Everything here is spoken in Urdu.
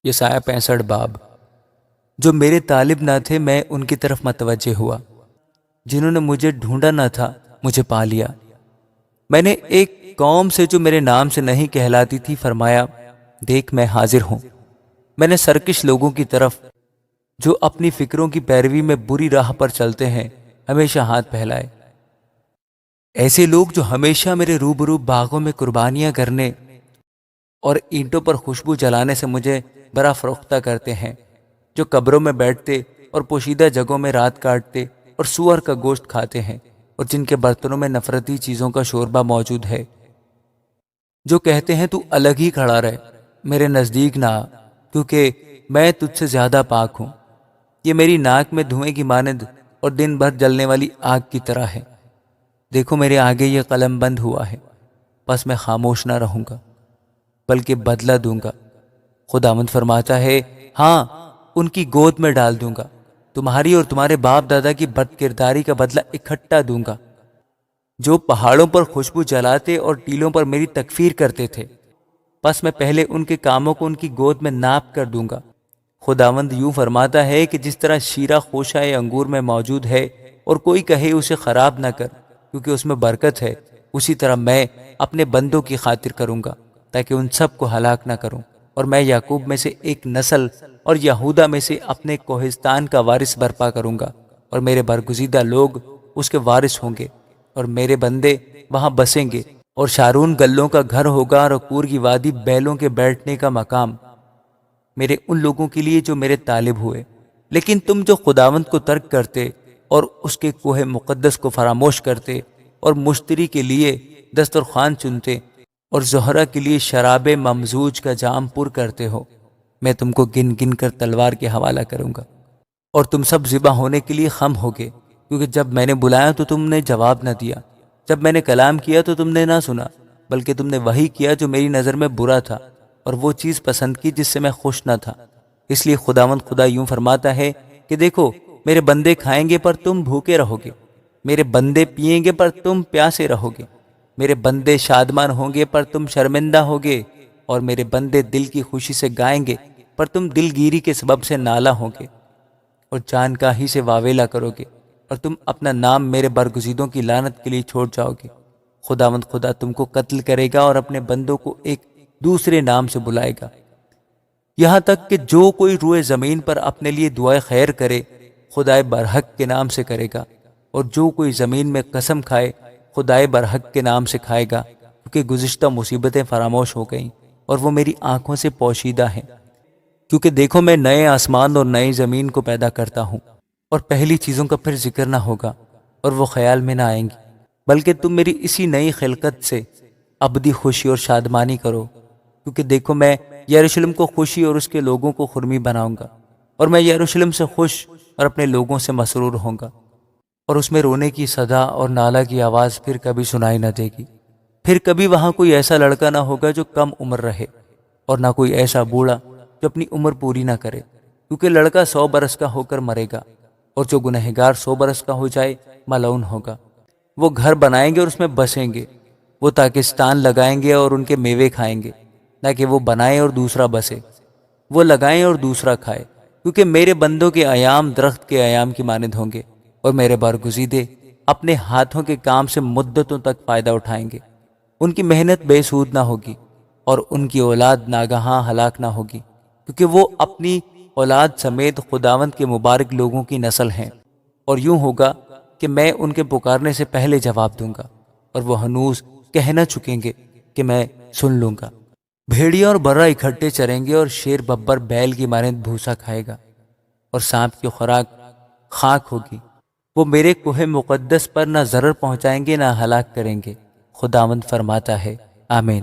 یسایہ 65 باب۔ جو میرے طالب نہ تھے میں ان کی طرف متوجہ ہوا، جنہوں نے مجھے ڈھونڈا نہ تھا مجھے پا لیا۔ میں نے ایک قوم سے جو میرے نام سے نہیں کہلاتی تھی فرمایا، دیکھ میں حاضر ہوں۔ میں نے سرکش لوگوں کی طرف جو اپنی فکروں کی پیروی میں بری راہ پر چلتے ہیں ہمیشہ ہاتھ پھیلائے۔ ایسے لوگ جو ہمیشہ میرے روبرو باغوں میں قربانیاں کرنے اور اینٹوں پر خوشبو جلانے سے مجھے برا فروختہ کرتے ہیں، جو قبروں میں بیٹھتے اور پوشیدہ جگہوں میں رات کاٹتے اور سور کا گوشت کھاتے ہیں، اور جن کے برتنوں میں نفرتی چیزوں کا شوربہ موجود ہے، جو کہتے ہیں تو الگ ہی کھڑا رہ، میرے نزدیک نہ آ، کیونکہ میں تجھ سے زیادہ پاک ہوں۔ یہ میری ناک میں دھوئیں کی مانند اور دن بھر جلنے والی آگ کی طرح ہے۔ دیکھو میرے آگے یہ قلم بند ہوا ہے، پس میں خاموش نہ رہوں گا بلکہ بدلہ دوں گا۔ خداوند فرماتا ہے، ہاں ان کی گود میں ڈال دوں گا، تمہاری اور تمہارے باپ دادا کی بد کرداری کا بدلہ اکٹھا دوں گا، جو پہاڑوں پر خوشبو جلاتے اور ٹیلوں پر میری تکفیر کرتے تھے، پس میں پہلے ان کے کاموں کو ان کی گود میں ناپ کر دوں گا۔ خداوند یوں فرماتا ہے کہ جس طرح شیرہ خوشہ انگور میں موجود ہے اور کوئی کہے اسے خراب نہ کر کیونکہ اس میں برکت ہے، اسی طرح میں اپنے بندوں کی خاطر کروں گا تاکہ ان سب کو ہلاک نہ کروں، اور میں یعقوب میں سے ایک نسل اور یہودا میں سے اپنے کوہستان کا وارث برپا کروں گا، اور میرے برگزیدہ لوگ اس کے وارث ہوں گے، اور میرے بندے وہاں بسیں گے، اور شارون گلوں کا گھر ہوگا اور عقور کی وادی بیلوں کے بیٹھنے کا مقام، میرے ان لوگوں کے لیے جو میرے طالب ہوئے۔ لیکن تم جو خداوند کو ترک کرتے اور اس کے کوہ مقدس کو فراموش کرتے اور مشتری کے لیے دسترخوان چنتے اور زہرہ کے لیے شراب ممزوج کا جام پر کرتے ہو، میں تم کو گن گن کر تلوار کے حوالہ کروں گا، اور تم سب ذبح ہونے کے لیے خم ہوگے، کیونکہ جب میں نے بلایا تو تم نے جواب نہ دیا، جب میں نے کلام کیا تو تم نے نہ سنا، بلکہ تم نے وہی کیا جو میری نظر میں برا تھا، اور وہ چیز پسند کی جس سے میں خوش نہ تھا۔ اس لیے خداوند خدا یوں فرماتا ہے کہ دیکھو میرے بندے کھائیں گے پر تم بھوکے رہو گے، میرے بندے پیئیں گے پر تم پیاسے رہو گے، میرے بندے شادمان ہوں گے پر تم شرمندہ ہوگے، اور میرے بندے دل کی خوشی سے گائیں گے پر تم دل گیری کے سبب سے نالہ ہوں گے، اور جان کا ہی سے واویلا کرو گے، اور تم اپنا نام میرے برگزیدوں کی لعنت کے لیے چھوڑ جاؤ گے۔ خداوند خدا تم کو قتل کرے گا اور اپنے بندوں کو ایک دوسرے نام سے بلائے گا، یہاں تک کہ جو کوئی روئے زمین پر اپنے لیے دعائے خیر کرے خدائے برحق کے نام سے کرے گا، اور جو کوئی زمین میں قسم کھائے خدائے برحق کے نام سے کھائے گا، کیونکہ گزشتہ مصیبتیں فراموش ہو گئیں اور وہ میری آنکھوں سے پوشیدہ ہیں۔ کیونکہ دیکھو میں نئے آسمان اور نئی زمین کو پیدا کرتا ہوں، اور پہلی چیزوں کا پھر ذکر نہ ہوگا اور وہ خیال میں نہ آئیں گی، بلکہ تم میری اسی نئی خلقت سے ابدی خوشی اور شادمانی کرو۔ کیونکہ دیکھو میں یروشلم کو خوشی اور اس کے لوگوں کو خرمی بناؤں گا، اور میں یروشلم سے خوش اور اپنے لوگوں سے مسرور ہوں گا، اور اس میں رونے کی صدا اور نالہ کی آواز پھر کبھی سنائی نہ دے گی۔ پھر کبھی وہاں کوئی ایسا لڑکا نہ ہوگا جو کم عمر رہے، اور نہ کوئی ایسا بوڑھا جو اپنی عمر پوری نہ کرے، کیونکہ لڑکا 100 برس کا ہو کر مرے گا، اور جو گنہگار 100 برس کا ہو جائے ملعون ہوگا۔ وہ گھر بنائیں گے اور اس میں بسیں گے، وہ تاکستان لگائیں گے اور ان کے میوے کھائیں گے، نہ کہ وہ بنائے اور دوسرا بسے، وہ لگائیں اور دوسرا کھائے۔ کیونکہ میرے بندوں کے ایام درخت کے ایام کی مانند ہوں گے، اور میرے برگزیدے اپنے ہاتھوں کے کام سے مدتوں تک فائدہ اٹھائیں گے، ان کی محنت بے سود نہ ہوگی، اور ان کی اولاد ناگہاں ہلاک نہ ہوگی، کیونکہ وہ اپنی اولاد سمیت خداوند کے مبارک لوگوں کی نسل ہیں۔ اور یوں ہوگا کہ میں ان کے پکارنے سے پہلے جواب دوں گا، اور وہ ہنوز کہہ نہ چکیں گے کہ میں سن لوں گا۔ بھیڑیا اور برا اکٹھے چریں گے، اور شیر ببر بیل کی مانند بھوسا کھائے گا، اور سانپ کی خوراک خاک ہوگی۔ وہ میرے کوہ مقدس پر نہ ضرر پہنچائیں گے نہ ہلاک کریں گے، خداوند فرماتا ہے۔ آمین۔